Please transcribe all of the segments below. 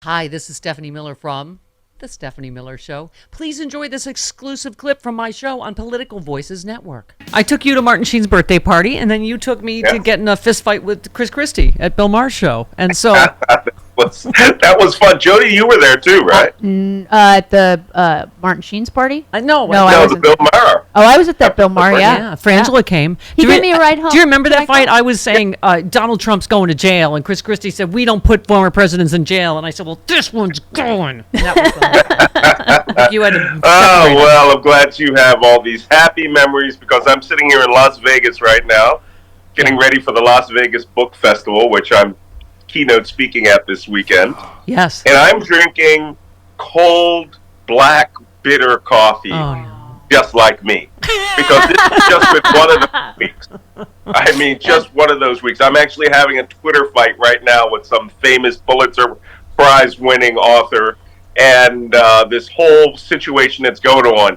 Hi, this is Stephanie Miller from The Stephanie Miller Show. Please enjoy this exclusive clip from my show on Political Voices Network. I took you to Martin Sheen's birthday party, and then you took me to get in a fist fight with Chris Christie at Bill Maher's show. And so... that was fun. Jody, you were there too, right? At the Martin Sheen's party? No, the Bill Maher. Oh, I was at that Bill Maher, Yeah, Frangela came. He gave me a ride home. Do you remember that fight? I was saying Donald Trump's going to jail, and Chris Christie said, we don't put former presidents in jail. And I said, well, this one's going. And that was fun. You had to well, I'm glad you have all these happy memories because I'm sitting here in Las Vegas right now, getting ready for the Las Vegas Book Festival, which I'm keynote speaking at this weekend. Yes. And I'm drinking cold, black, bitter coffee, just like me. Because this has just been one of those weeks. I mean, just one of those weeks. I'm actually having a Twitter fight right now with some famous Pulitzer Prize-winning author. And this whole situation that's going on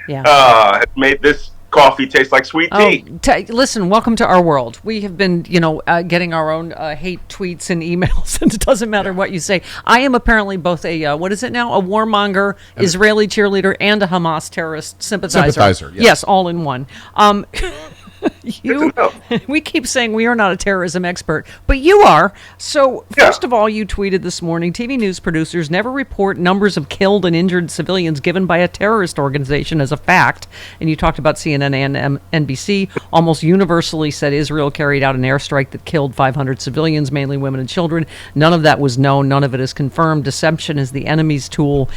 has made this coffee tastes like sweet tea. Listen, welcome to our world. We have been, getting our own hate tweets and emails, and it doesn't matter what you say. I am apparently both a, what is it now? A warmonger, Israeli cheerleader, and a Hamas terrorist sympathizer. Yes, all in one. We keep saying we are not a terrorism expert, but you are. So, first of all, you tweeted this morning, TV news producers never report numbers of killed and injured civilians given by a terrorist organization as a fact. And you talked about CNN and NBC almost universally said Israel carried out an airstrike that killed 500 civilians, mainly women and children. None of that was known. None of it is confirmed. Deception is the enemy's tool.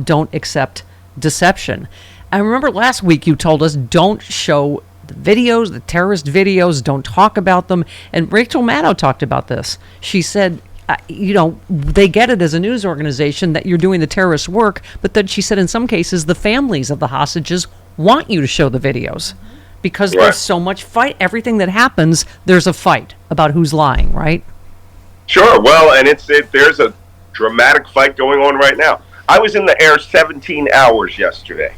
Don't accept deception. I remember last week you told us don't show the videos, the terrorist videos, don't talk about them. And Rachel Maddow talked about this. She said, they get it as a news organization that you're doing the terrorist work, but then she said in some cases the families of the hostages want you to show the videos because there's so much fight. Everything that happens, there's a fight about who's lying, right? Sure. Well, and there's a dramatic fight going on right now. I was in the air 17 hours yesterday.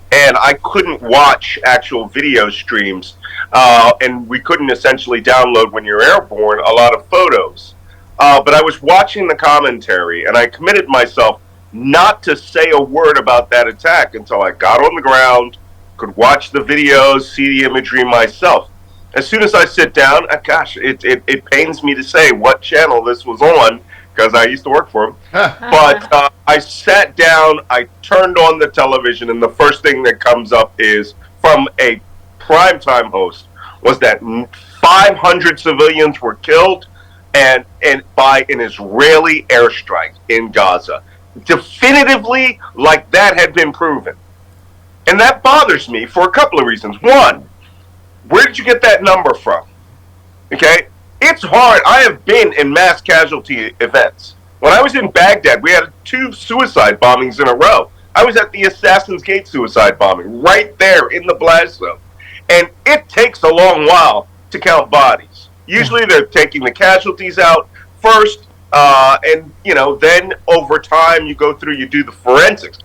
And I couldn't watch actual video streams, and we couldn't essentially download when you're airborne a lot of photos. But I was watching the commentary, and I committed myself not to say a word about that attack until I got on the ground, could watch the videos, see the imagery myself. As soon as I sit down, it pains me to say what channel this was on, because I used to work for him. But I sat down, I turned on the television, and the first thing that comes up is from a primetime host was that 500 civilians were killed and by an Israeli airstrike in Gaza. Definitively, like that had been proven. And that bothers me for a couple of reasons. One, where did you get that number from? Okay? It's hard. I have been in mass casualty events. When I was in Baghdad, we had 2 suicide bombings in a row. I was at the Assassin's Gate suicide bombing, right there in the blast zone. And it takes a long while to count bodies. Usually they're taking the casualties out first, and then over time you go through, you do the forensics.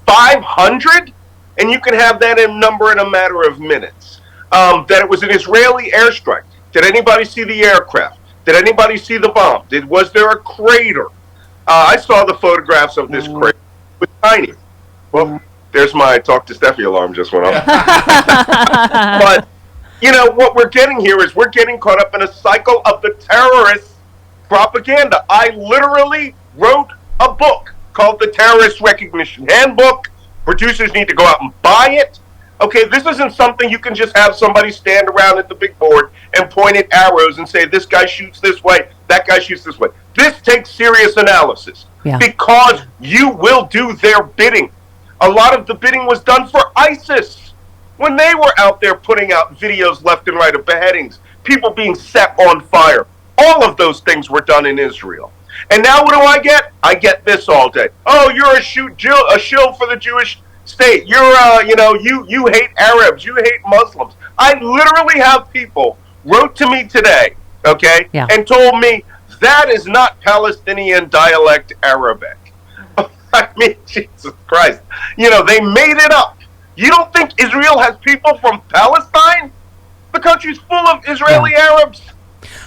500? And you can have that number in a matter of minutes. That it was an Israeli airstrike. Did anybody see the aircraft? Did anybody see the bomb? Was there a crater? I saw the photographs of this crater. It was tiny. Well, there's my talk to Steffi alarm just went off. But, what we're getting here is we're getting caught up in a cycle of the terrorist propaganda. I literally wrote a book called The Terrorist Recognition Handbook. Producers need to go out and buy it. Okay, this isn't something you can just have somebody stand around at the big board and point at arrows and say, this guy shoots this way, that guy shoots this way. This takes serious analysis because you will do their bidding. A lot of the bidding was done for ISIS when they were out there putting out videos left and right of beheadings, people being set on fire. All of those things were done in Israel. And now what do I get? I get this all day. Oh, you're a shill for the Jewish state. You're, you hate Arabs. You hate Muslims. I literally have people wrote to me today, and told me that is not Palestinian dialect Arabic. I mean, Jesus Christ. They made it up. You don't think Israel has people from Palestine? The country's full of Israeli Arabs.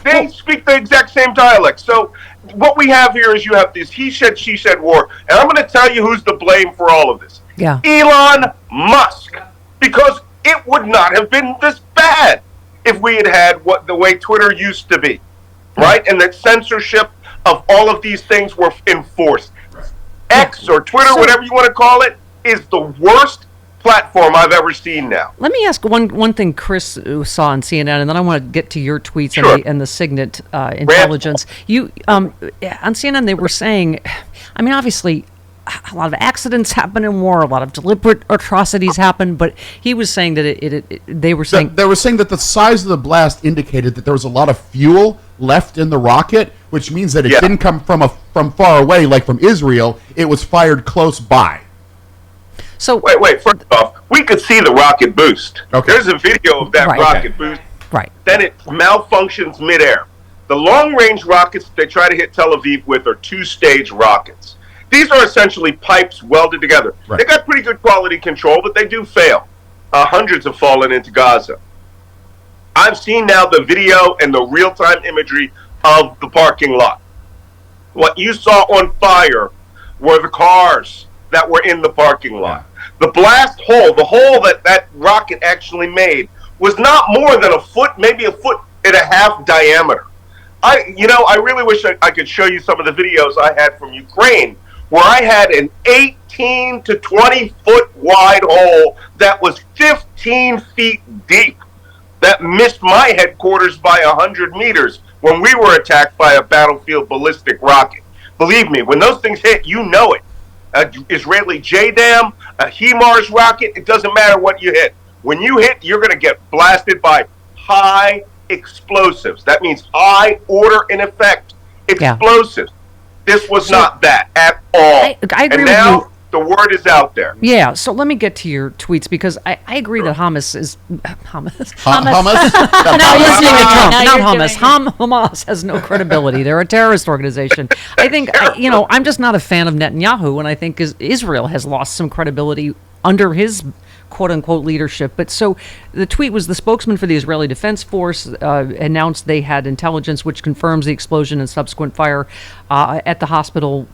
They speak the exact same dialect. So what we have here is you have this he said, she said war. And I'm going to tell you who's to blame for all of this. Yeah. Elon Musk. Because it would not have been this bad if we had what the way Twitter used to be. Right? And that censorship of all of these things were enforced. X or Twitter, whatever you want to call it, is the worst platform I've ever seen now. Let me ask one thing Chris saw on CNN, and then I want to get to your tweets and the Signet intelligence. You on CNN, they were saying, I mean, obviously, a lot of accidents happen in war, a lot of deliberate atrocities happen, but he was saying that they were saying that the size of the blast indicated that there was a lot of fuel left in the rocket, which means that it didn't come from far away, like from Israel. It was fired close by. So wait. First off, we could see the rocket boost. Okay. There's a video of that rocket boost. Right. Then it malfunctions midair. The long-range rockets they try to hit Tel Aviv with are two-stage rockets. These are essentially pipes welded together. Right. They got pretty good quality control, but they do fail. Hundreds have fallen into Gaza. I've seen now the video and the real-time imagery of the parking lot. What you saw on fire were the cars that were in the parking lot. The blast hole, the hole that rocket actually made, was not more than a foot, maybe a foot and a half diameter. I really wish I could show you some of the videos I had from Ukraine, where I had an 18 to 20 foot wide hole that was 15 feet deep that missed my headquarters by 100 meters when we were attacked by a battlefield ballistic rocket. Believe me, when those things hit, you know it. Israeli JDAM, a HIMARS rocket, it doesn't matter what you hit. When you hit, you're going to get blasted by high explosives. That means high order and effect explosives. This was not that at all. I agree and with now you. The word is out there. Yeah, so let me get to your tweets because I agree that Hamas is Hamas. Hamas has no credibility. They're a terrorist organization. I think I'm just not a fan of Netanyahu, and I think Israel has lost some credibility under his quote-unquote leadership. But so the tweet was the spokesman for the Israeli Defense Force announced they had intelligence which confirms the explosion and subsequent fire at the hospital.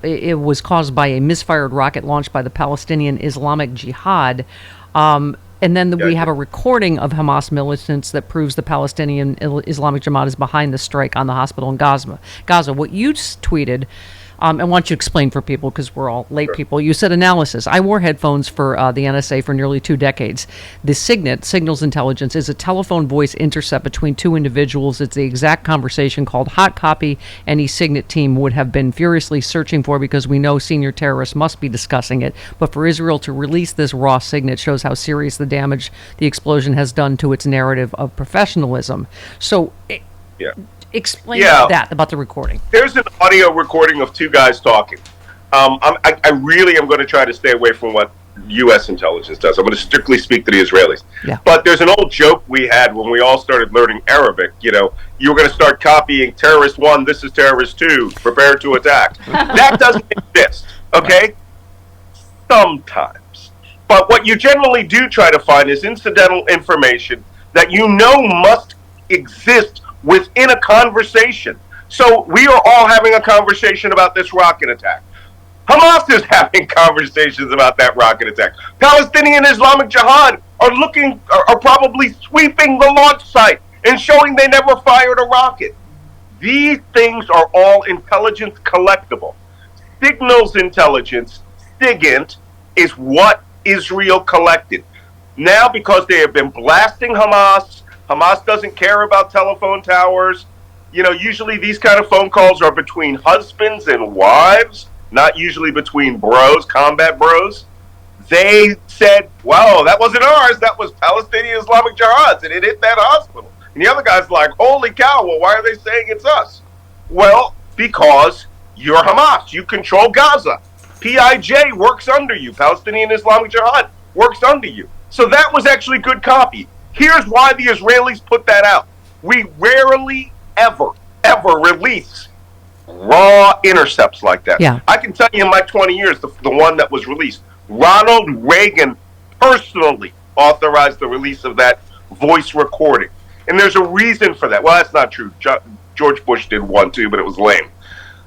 It was caused by a misfired rocket launched by the Palestinian Islamic Jihad. And then we have a recording of Hamas militants that proves the Palestinian Islamic Jihad is behind the strike on the hospital in Gaza. What you tweeted, and why don't you explain for people, because we're all late people. You said analysis. I wore headphones for the NSA for nearly 2 decades. The Signet, Signals Intelligence, is a telephone voice intercept between two individuals. It's the exact conversation called hot copy any Signet team would have been furiously searching for because we know senior terrorists must be discussing it. But for Israel to release this raw Signet shows how serious the damage the explosion has done to its narrative of professionalism. So... Explain that about the recording. There's an audio recording of two guys talking. I really am going to try to stay away from what U.S. intelligence does. I'm going to strictly speak to the Israelis. Yeah. But there's an old joke we had when we all started learning Arabic. You were going to start copying terrorist 1, this is terrorist 2, prepare to attack. That doesn't exist, okay? Sometimes. But what you generally do try to find is incidental information that must exist within a conversation. So we are all having a conversation about this rocket attack. Hamas is having conversations about that rocket attack. Palestinian Islamic Jihad are probably sweeping the launch site and showing they never fired a rocket. These things are all intelligence collectible. Signals intelligence, SIGINT, is what Israel collected. Now, because they have been blasting Hamas doesn't care about telephone towers. Usually these kind of phone calls are between husbands and wives, not usually between bros, combat bros. They said, wow, that wasn't ours. That was Palestinian Islamic Jihad's, and it hit that hospital. And the other guy's like, holy cow, well, why are they saying it's us? Well, because you're Hamas. You control Gaza. PIJ works under you. Palestinian Islamic Jihad works under you. So that was actually good copy. Here's why the Israelis put that out. We rarely, ever release raw intercepts like that. Yeah. I can tell you in my 20 years, the one that was released, Ronald Reagan personally authorized the release of that voice recording. And there's a reason for that. Well, that's not true. George Bush did one too, but it was lame.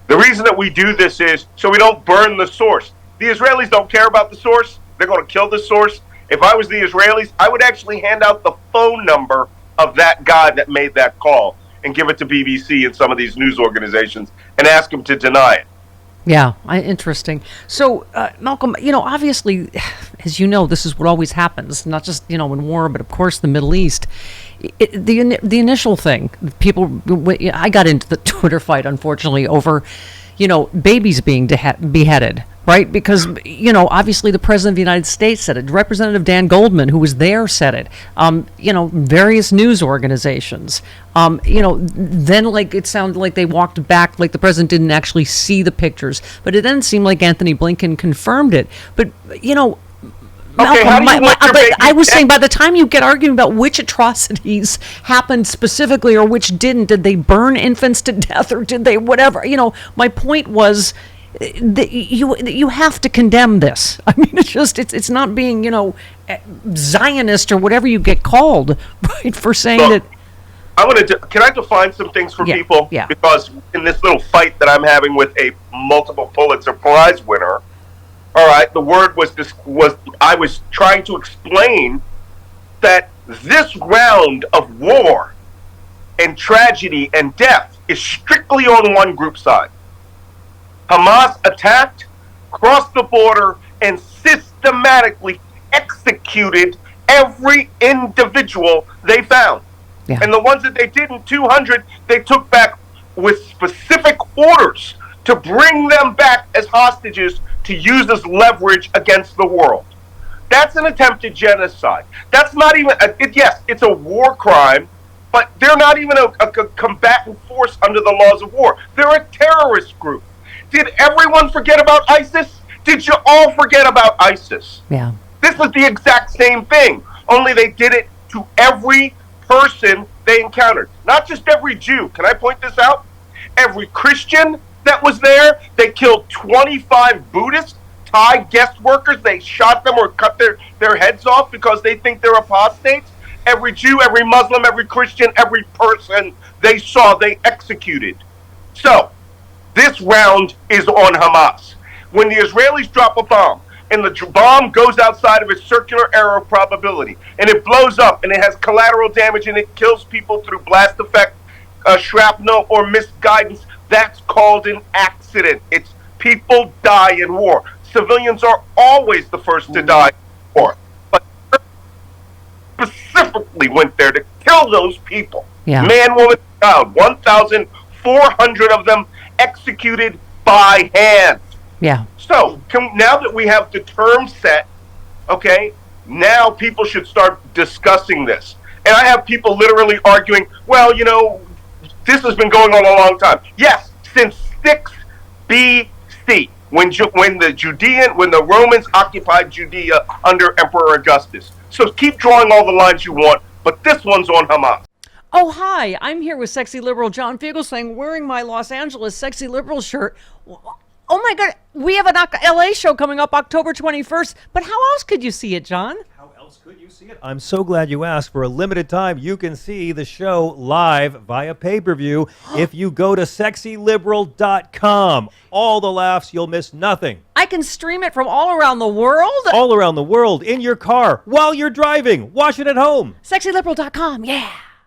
The reason that we do this is so we don't burn the source. The Israelis don't care about the source. They're going to kill the source. If I was the Israelis, I would actually hand out the phone number of that guy that made that call and give it to BBC and some of these news organizations and ask him to deny it. Yeah, interesting. So, Malcolm, obviously, as you know, this is what always happens, not just, in war, but of course the Middle East. The initial thing, I got into the Twitter fight, unfortunately, over, babies being beheaded. Right? Because, obviously the President of the United States said it. Representative Dan Goldman, who was there, said it. Various news organizations. Then, it sounded like they walked back, like the President didn't actually see the pictures. But it then seemed like Anthony Blinken confirmed it. But, Malcolm, I was saying, by the time you get arguing about which atrocities happened specifically or which did they burn infants to death or did they whatever? My point was, you have to condemn this. I mean, it's not being Zionist or whatever you get called, right, for saying that. I want to. Can I define some things for people? Yeah. Because in this little fight that I'm having with a multiple Pulitzer Prize winner, all right, the word was I was trying to explain that this round of war and tragedy and death is strictly on one group side. Hamas attacked, crossed the border, and systematically executed every individual they found. Yeah. And the ones that they didn't, 200, they took back with specific orders to bring them back as hostages to use as leverage against the world. That's an attempted genocide. That's not even, yes, it's a war crime, but they're not even a combatant force under the laws of war. They're a terrorist group. Did everyone forget about ISIS? Did you all forget about ISIS? Yeah. This was the exact same thing, only they did it to every person they encountered. Not just every Jew. Can I point this out? Every Christian that was there. They killed 25 Buddhist Thai guest workers. They shot them or cut their heads off because they think they're apostates. Every Jew, every Muslim, every Christian, every person they saw, they executed. So, this round is on Hamas. When the Israelis drop a bomb, and the bomb goes outside of its circular error of probability, and it blows up, and it has collateral damage, and it kills people through blast effect, shrapnel, or misguidance, that's called an accident. It's people die in war. Civilians are always the first to die in war. But specifically went there to kill those people. Yeah. Man, woman, child. 1,400 of them executed by hand. Yeah. So, now that we have the term set, okay, now people should start discussing this. And I have people literally arguing, well, this has been going on a long time. Yes, since 6 BC, when the Romans occupied Judea under Emperor Augustus. So keep drawing all the lines you want, but this one's on Hamas. Oh, hi. I'm here with sexy liberal John Fugelsang wearing my Los Angeles sexy liberal shirt. Oh, my God. We have an LA show coming up October 21st. But how else could you see it, John? How else could you see it? I'm so glad you asked. For a limited time, you can see the show live via pay-per-view if you go to sexyliberal.com. All the laughs, you'll miss nothing. I can stream it from all around the world? All around the world, in your car, while you're driving. Watch it at home. Sexyliberal.com, yeah.